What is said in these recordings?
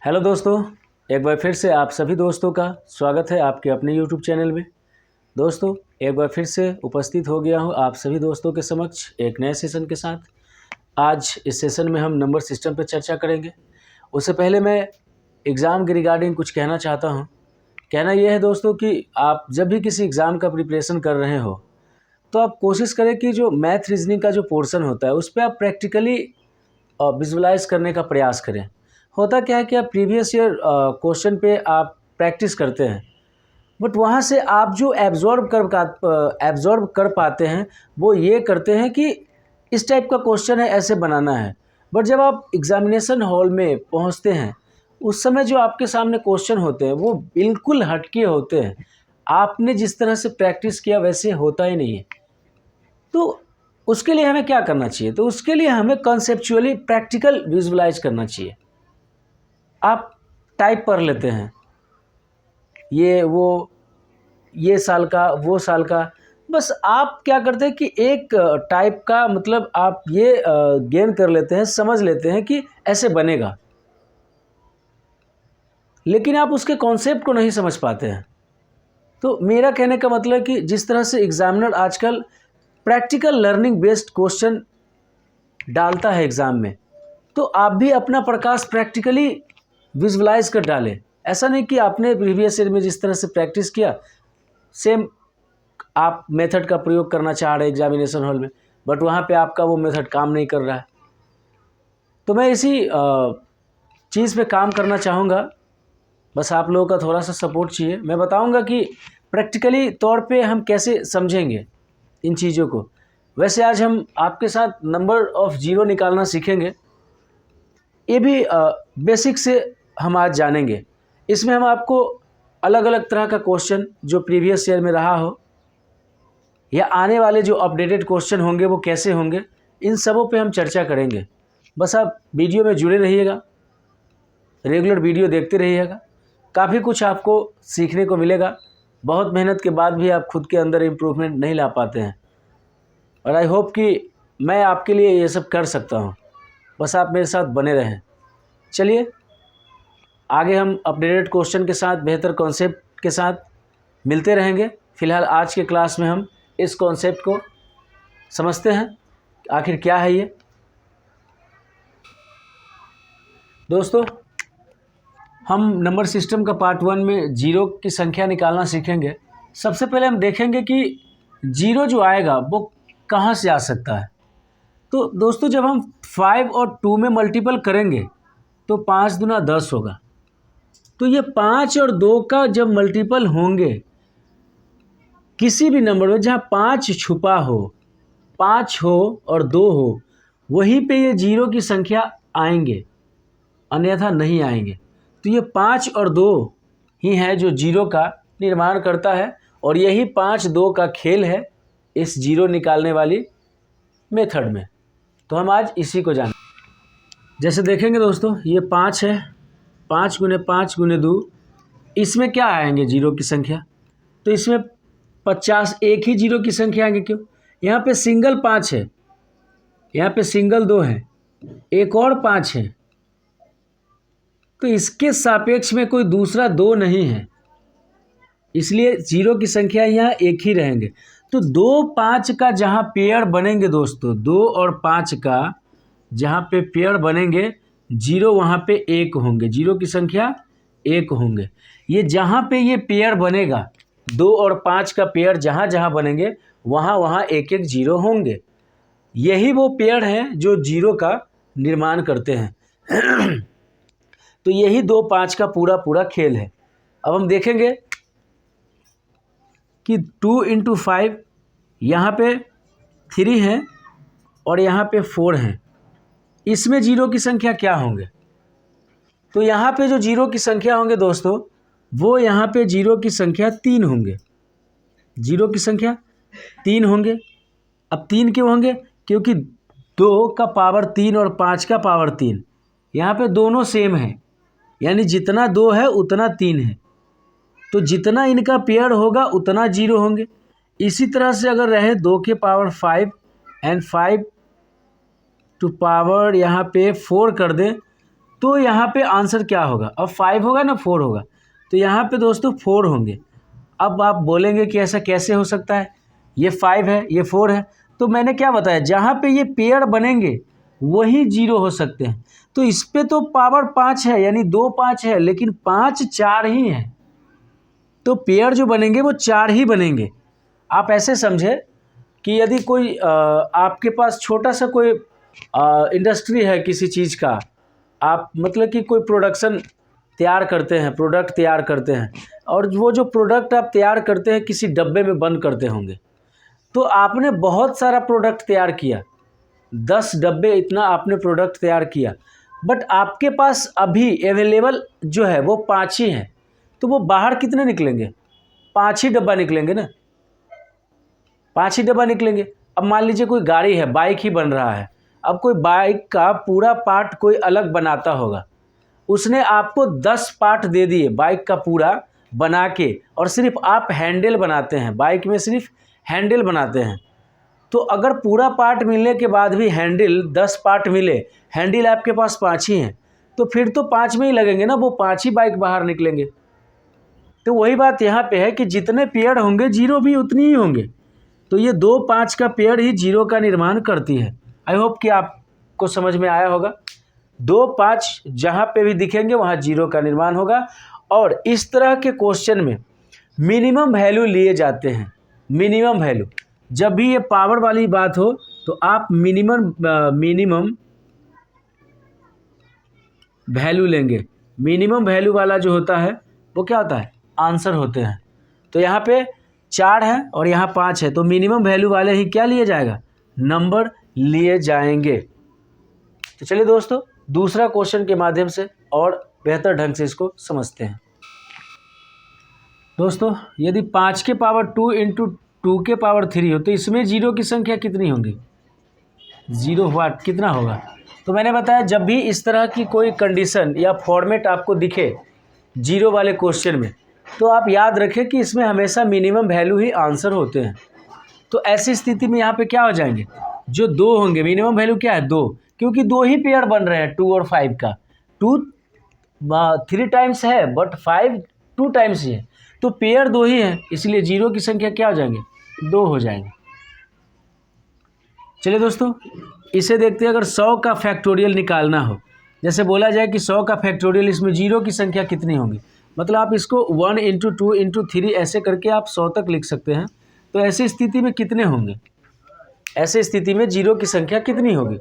Hello दोस्तों, एक बार फिर से आप सभी दोस्तों का स्वागत है आपके अपने यूट्यूब चैनल में। दोस्तों, एक बार फिर से उपस्थित हो गया हूँ आप सभी दोस्तों के समक्ष एक नए सेशन के साथ। आज इस सेशन में हम नंबर सिस्टम पर चर्चा करेंगे। उससे पहले मैं एग्ज़ाम के रिगार्डिंग कुछ कहना चाहता हूँ। कहना यह है दोस्तों कि आप जब भी किसी एग्ज़ाम का प्रिपरेशन कर रहे हो तो आप कोशिश करें कि जो मैथ रीजनिंग का जो पोर्शन होता है उस पर आप प्रैक्टिकली विजुलाइज करने का प्रयास करें। होता क्या है कि आप प्रीवियस ईयर क्वेश्चन पे आप प्रैक्टिस करते हैं, बट वहाँ से आप जो एब्जॉर्ब कर पाते हैं वो ये करते हैं कि इस टाइप का क्वेश्चन है, ऐसे बनाना है। बट जब आप एग्जामिनेशन हॉल में पहुँचते हैं उस समय जो आपके सामने क्वेश्चन होते हैं वो बिल्कुल हटके होते हैं। आपने जिस तरह से प्रैक्टिस किया वैसे होता ही नहीं है। तो उसके लिए हमें क्या करना चाहिए? तो उसके लिए हमें कॉन्सेप्चुअली प्रैक्टिकल विजुअलाइज करना चाहिए। आप टाइप कर लेते हैं ये साल का वो साल का, बस आप क्या करते हैं कि एक टाइप का मतलब आप ये गेन कर लेते हैं, समझ लेते हैं कि ऐसे बनेगा, लेकिन आप उसके कॉन्सेप्ट को नहीं समझ पाते हैं। तो मेरा कहने का मतलब है कि जिस तरह से एग्जामिनर आजकल प्रैक्टिकल लर्निंग बेस्ड क्वेश्चन डालता है एग्ज़ाम में, तो आप भी अपना प्रकाश प्रैक्टिकली विजुअलाइज कर डालें। ऐसा नहीं कि आपने प्रीवियस ईयर में जिस तरह से प्रैक्टिस किया सेम आप मेथड का प्रयोग करना चाह रहे हैं एग्जामिनेशन हॉल में, बट वहाँ पे आपका वो मेथड काम नहीं कर रहा है। तो मैं इसी चीज़ पे काम करना चाहूँगा। बस आप लोगों का थोड़ा सा सपोर्ट चाहिए। मैं बताऊँगा कि प्रैक्टिकली तौर पे हम कैसे समझेंगे इन चीज़ों को। वैसे आज हम आपके साथ नंबर ऑफ जीरो निकालना सीखेंगे। ये भी बेसिक से हम आज जानेंगे। इसमें हम आपको अलग अलग तरह का क्वेश्चन जो प्रीवियस ईयर में रहा हो या आने वाले जो अपडेटेड क्वेश्चन होंगे वो कैसे होंगे, इन सबों पे हम चर्चा करेंगे। बस आप वीडियो में जुड़े रहिएगा, रेगुलर वीडियो देखते रहिएगा। काफ़ी कुछ आपको सीखने को मिलेगा। बहुत मेहनत के बाद भी आप खुद के अंदर इम्प्रूवमेंट नहीं ला पाते हैं, और आई होप कि मैं आपके लिए ये सब कर सकता हूँ। बस आप मेरे साथ बने रहें। चलिए आगे हम अपडेटेड क्वेश्चन के साथ, बेहतर कॉन्सेप्ट के साथ मिलते रहेंगे। फ़िलहाल आज के क्लास में हम इस कॉन्सेप्ट को समझते हैं आखिर क्या है ये। दोस्तों, हम नंबर सिस्टम का पार्ट 1 में जीरो की संख्या निकालना सीखेंगे। सबसे पहले हम देखेंगे कि जीरो जो आएगा वो कहाँ से आ सकता है। तो दोस्तों, जब हम 5 और 2 में मल्टीपल करेंगे तो 5 दूना 10 होगा। तो ये 5 और 2 का जब मल्टीपल होंगे किसी भी नंबर में जहाँ 5 छुपा हो, 5 हो और 2 हो, वहीं पे ये जीरो की संख्या आएंगे, अन्यथा नहीं आएंगे। तो ये 5 और 2 ही है जो जीरो का निर्माण करता है, और यही 5-2 का खेल है इस जीरो निकालने वाली मेथड में। तो हम आज इसी को जानें। जैसे देखेंगे दोस्तों, ये 5 है, 5 गुने 5 गुने 2, इसमें क्या आएंगे जीरो की संख्या? तो इसमें 50, एक ही जीरो की संख्या आएंगे। क्यों? यहाँ पे सिंगल 5 है, यहाँ पे सिंगल 2 है, एक और 5 है, तो इसके सापेक्ष में कोई दूसरा 2 नहीं है, इसलिए जीरो की संख्या यहाँ एक ही रहेंगे। तो 2-5 का जहाँ पेयर बनेंगे दोस्तों, 2 और 5 का जहाँ पे पेयर बनेंगे, जीरो वहाँ पे 1 होंगे, जीरो की संख्या 1 होंगे। ये जहाँ पे ये पेयर बनेगा, 2 और 5 का पेयर जहाँ जहाँ बनेंगे वहाँ वहाँ 1-1 जीरो होंगे। यही वो पेयर हैं जो जीरो का निर्माण करते हैं। तो यही 2-5 का पूरा पूरा खेल है। अब हम देखेंगे कि 2 × 5, यहाँ पे 3 है और यहाँ पे 4 हैं, इसमें जीरो की संख्या क्या होंगे? तो यहाँ पे जो जीरो की संख्या होंगे दोस्तों, वो यहाँ पे जीरो की संख्या 3 होंगे, जीरो की संख्या 3 होंगे। अब 3 क्यों होंगे? क्योंकि 2 का पावर 3 और 5 का पावर 3, यहाँ पे दोनों सेम है, यानी जितना 2 है उतना 3 है, तो जितना इनका पेयर होगा उतना जीरो होंगे। इसी तरह से अगर रहे 2 के पावर 5 एंड 5 टू पावर यहाँ पे 4 कर दें तो यहाँ पे आंसर क्या होगा? अब 5 होगा ना 4 होगा, तो यहाँ पे दोस्तों 4 होंगे। अब आप बोलेंगे कि ऐसा कैसे हो सकता है, ये 5 है ये 4 है, तो मैंने क्या बताया, जहाँ पे ये पेयर बनेंगे वही 0 हो सकते हैं। तो इस पे तो पावर 5 है, यानी 2 5 है, लेकिन 5 4 ही हैं, तो पेयर जो बनेंगे वो 4 ही बनेंगे। आप ऐसे समझे कि यदि कोई आपके पास छोटा सा कोई इंडस्ट्री है किसी चीज़ का, आप मतलब कि कोई प्रोडक्शन तैयार करते हैं, प्रोडक्ट तैयार करते हैं, और वो जो प्रोडक्ट आप तैयार करते हैं किसी डब्बे में बंद करते होंगे, तो आपने बहुत सारा प्रोडक्ट तैयार किया, 10 डब्बे इतना आपने प्रोडक्ट तैयार किया, बट आपके पास अभी अवेलेबल जो है वो 5 ही हैं, तो वो बाहर कितने निकलेंगे? 5 ही डब्बा निकलेंगे ना, 5 ही डब्बा निकलेंगे। अब मान लीजिए कोई गाड़ी है, बाइक ही बन रहा है, अब कोई बाइक का पूरा पार्ट कोई अलग बनाता होगा, उसने आपको 10 पार्ट दे दिए बाइक का पूरा बना के, और सिर्फ आप हैंडल बनाते हैं, बाइक में सिर्फ हैंडल बनाते हैं। तो अगर पूरा पार्ट मिलने के बाद भी हैंडल 10 पार्ट मिले, हैंडल आपके पास 5 ही हैं, तो फिर तो 5 में ही लगेंगे ना, वो 5 ही बाइक बाहर निकलेंगे। तो वही बात यहाँ पे है कि जितने पेयर होंगे 0 भी उतनी ही होंगे, तो ये 2 5 का पेयर ही 0 का निर्माण करती है। आई होप कि आपको समझ में आया होगा। 2 5 जहाँ पे भी दिखेंगे वहाँ 0 का निर्माण होगा। और इस तरह के क्वेश्चन में मिनिमम वैल्यू लिए जाते हैं। मिनिमम वैल्यू, जब भी ये पावर वाली बात हो तो आप मिनिमम वैल्यू लेंगे। मिनिमम वैल्यू वाला जो होता है वो क्या होता है? आंसर होते हैं। तो यहाँ पे 4 है और यहाँ 5 है, तो मिनिमम वैल्यू वाले ही क्या लिए जाएगा? नंबर लिए जाएंगे। तो चलिए दोस्तों, दूसरा क्वेश्चन के माध्यम से और बेहतर ढंग से इसको समझते हैं। दोस्तों, यदि 5 के पावर 2 इंटू 2 के पावर 3 हो तो इसमें 0 की संख्या कितनी होगी? 0 वाट कितना होगा? तो मैंने बताया, जब भी इस तरह की कोई कंडीशन या फॉर्मेट आपको दिखे 0 वाले क्वेश्चन में, तो आप याद रखें कि इसमें हमेशा मिनिमम वैल्यू ही आंसर होते हैं। तो ऐसी स्थिति में यहाँ पे क्या हो जाएंगे? जो 2 होंगे, मिनिमम वैल्यू क्या है? 2, क्योंकि 2 ही पेयर बन रहे हैं 2 और 5 का। 2 3 टाइम्स है बट 5 2 टाइम्स ही है, तो पेयर 2 ही है, इसलिए 0 की संख्या क्या हो जाएंगे? 2 हो जाएंगे। चलिए दोस्तों, इसे देखते हैं। अगर 100 का फैक्टोरियल निकालना हो, जैसे बोला जाए कि 100 का फैक्टोरियल, इसमें 0 की संख्या कितनी होगी? मतलब आप इसको 1 इंटू 2 इंटू 3 ऐसे करके आप 100 तक लिख सकते हैं। तो ऐसी स्थिति में कितने होंगे? ऐसे स्थिति में 0 की संख्या कितनी होगी?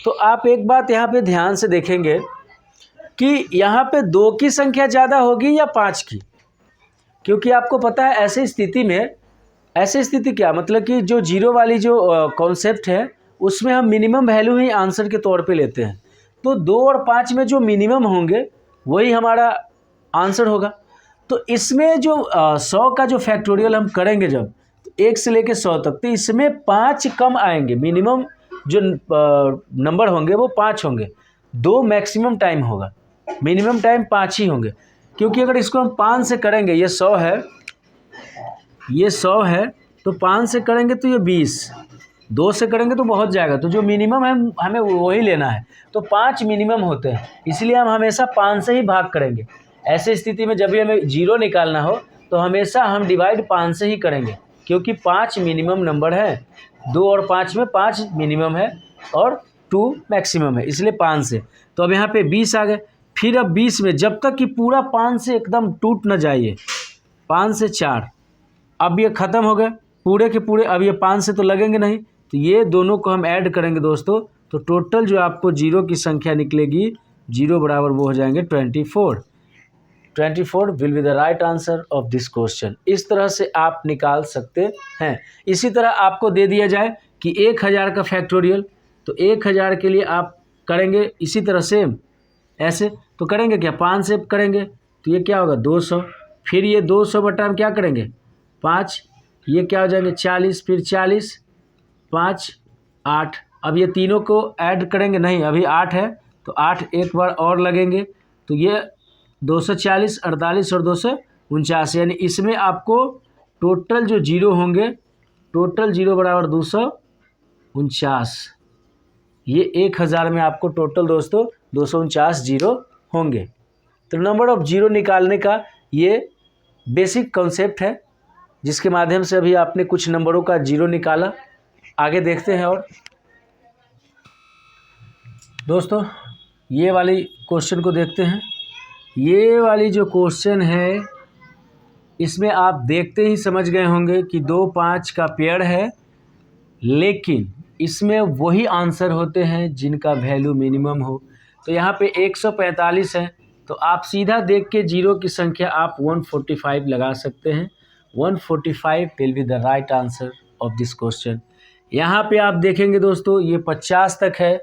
तो आप एक बात यहाँ पे ध्यान से देखेंगे कि यहाँ पे 2 की संख्या ज़्यादा होगी या 5 की? क्योंकि आपको पता है ऐसी स्थिति में, ऐसी स्थिति क्या मतलब कि जो 0 वाली जो कॉन्सेप्ट है उसमें हम मिनिमम वैल्यू ही आंसर के तौर पे लेते हैं। तो 2 और 5 में जो मिनिमम होंगे वही हमारा आंसर होगा। तो इसमें जो 100 का जो फैक्टोरियल हम करेंगे जब, तो 1 से लेकर 100 तक, तो इसमें 5 कम आएंगे। मिनिमम जो नंबर होंगे वो 5 होंगे, 2 मैक्सिमम टाइम होगा, मिनिमम टाइम 5 ही होंगे। क्योंकि अगर इसको हम 5 से करेंगे, ये 100 है, ये 100 है, तो 5 से करेंगे तो ये 20, 2 से करेंगे तो बहुत जाएगा। तो जो मिनिमम है हमें वही लेना है। तो 5 मिनिमम होते हैं, इसलिए हम हमेशा 5 से ही भाग करेंगे। ऐसी स्थिति में जब भी हमें 0 निकालना हो तो हमेशा हम डिवाइड 5 से ही करेंगे, क्योंकि 5 मिनिमम नंबर है। 2 और 5 में 5 मिनिमम है और 2 मैक्सिमम है, इसलिए 5 से। तो अब यहाँ पे 20 आ गए। फिर अब 20 में जब तक कि पूरा 5 से एकदम टूट न जाइए, 5 से 4, अब ये ख़त्म हो गए पूरे के पूरे। अब ये 5 से तो लगेंगे नहीं, तो ये दोनों को हम ऐड करेंगे दोस्तों, तो टोटल जो आपको 0 की संख्या निकलेगी, 0 बराबर वो हो जाएंगे 24। 24 will be the right answer of this question. इस तरह से आप निकाल सकते हैं। इसी तरह आपको दे दिया जाए कि 1000 का फैक्टोरियल, तो 1000 के लिए आप करेंगे इसी तरह से, ऐसे तो करेंगे क्या? 5 से करेंगे तो ये क्या होगा? 200। फिर ये 200 बटा हम क्या करेंगे? 5, ये क्या हो जाएंगे? 40, फिर 40, 5, 8। अब ये तीनों को ऐड करेंगे नहीं, अभी 8 है, तो 8 एक बार और लगेंगे, तो ये 240, 48 और 249, यानी इसमें आपको टोटल जो 0 होंगे, टोटल 0 बराबर 249। ये 1000 में आपको टोटल दोस्तों 249 जीरो होंगे। तो नंबर ऑफ जीरो निकालने का ये बेसिक कॉन्सेप्ट है, जिसके माध्यम से अभी आपने कुछ नंबरों का जीरो निकाला। आगे देखते हैं। और दोस्तों ये वाली क्वेश्चन को देखते हैं। ये वाली जो क्वेश्चन है, इसमें आप देखते ही समझ गए होंगे कि 2 5 का पेयर है, लेकिन इसमें वही आंसर होते हैं जिनका वैल्यू मिनिमम हो। तो यहाँ पे 145 है, तो आप सीधा देख के जीरो की संख्या आप 145 लगा सकते हैं। 145 will be the right answer of this question. यहाँ पे आप देखेंगे दोस्तों, ये 50 तक है,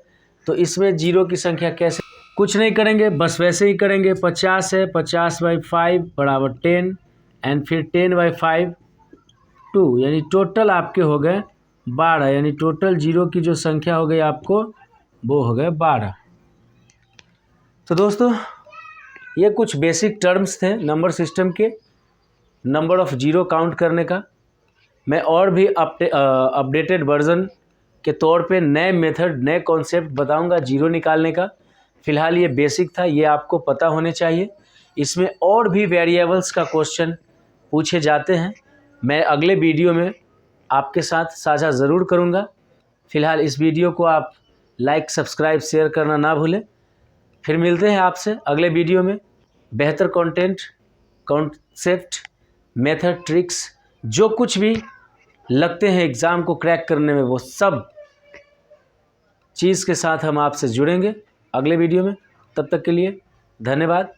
तो इसमें जीरो की संख्या कैसे, कुछ नहीं करेंगे, बस वैसे ही करेंगे। 50 है, 50/5 बराबर 10, एंड फिर 10/5 2, यानी टोटल आपके हो गए 12, यानी टोटल जीरो की जो संख्या हो गई आपको वो हो गए 12। तो दोस्तों ये कुछ बेसिक टर्म्स थे नंबर सिस्टम के, नंबर ऑफ जीरो काउंट करने का। मैं और भी अपडेटेड वर्जन के तौर पे नए मेथड, नए कॉन्सेप्ट बताऊंगा जीरो निकालने का। फ़िलहाल ये बेसिक था, ये आपको पता होने चाहिए। इसमें और भी वेरिएबल्स का क्वेश्चन पूछे जाते हैं, मैं अगले वीडियो में आपके साथ साझा ज़रूर करूंगा। फ़िलहाल इस वीडियो को आप लाइक, सब्सक्राइब, शेयर करना ना भूलें। फिर मिलते हैं आपसे अगले वीडियो में। बेहतर कंटेंट, कॉन्सेप्ट, मेथड, ट्रिक्स, जो कुछ भी लगते हैं एग्ज़ाम को क्रैक करने में, वो सब चीज़ के साथ हम आपसे जुड़ेंगे अगले वीडियो में। तब तक के लिए धन्यवाद।